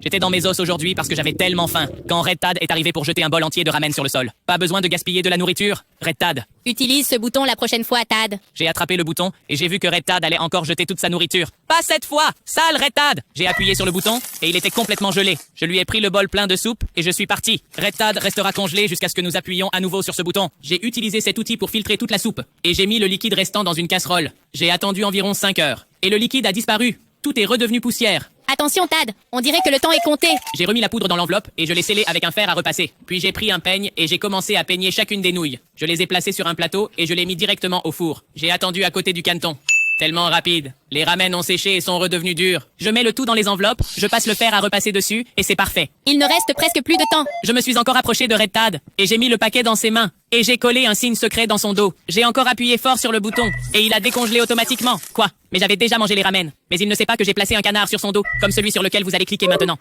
J'étais dans mes os aujourd'hui parce que j'avais tellement faim. Quand Red Tad est arrivé pour jeter un bol entier de ramen sur le sol. Pas besoin de gaspiller de la nourriture, Red Tad. Utilise ce bouton la prochaine fois, Tad. J'ai attrapé le bouton et j'ai vu que Red Tad allait encore jeter toute sa nourriture. Pas cette fois! Sale Red Tad! J'ai appuyé sur le bouton et il était complètement gelé. Je lui ai pris le bol plein de soupe et je suis parti. Red Tad restera congelé jusqu'à ce que nous appuyions à nouveau sur ce bouton. J'ai utilisé cet outil pour filtrer toute la soupe et j'ai mis le liquide restant dans une casserole. J'ai attendu environ 5 heures et le liquide a disparu. Tout est redevenu poussière. Attention, Tad. On dirait que le temps est compté. J'ai remis la poudre dans l'enveloppe et je l'ai scellée avec un fer à repasser. Puis j'ai pris un peigne et j'ai commencé à peigner chacune des nouilles. Je les ai placées sur un plateau et je les mis directement au four. J'ai attendu à côté du caneton. Tellement rapide. Les ramen ont séché et sont redevenus durs. Je mets le tout dans les enveloppes, je passe le fer à repasser dessus et c'est parfait. Il ne reste presque plus de temps. Je me suis encore approché de Red Tad et j'ai mis le paquet dans ses mains. Et j'ai collé un signe secret dans son dos. J'ai encore appuyé fort sur le bouton et il a décongelé automatiquement. Quoi? Mais j'avais déjà mangé les ramen. Mais il ne sait pas que j'ai placé un canard sur son dos, comme celui sur lequel vous allez cliquer maintenant.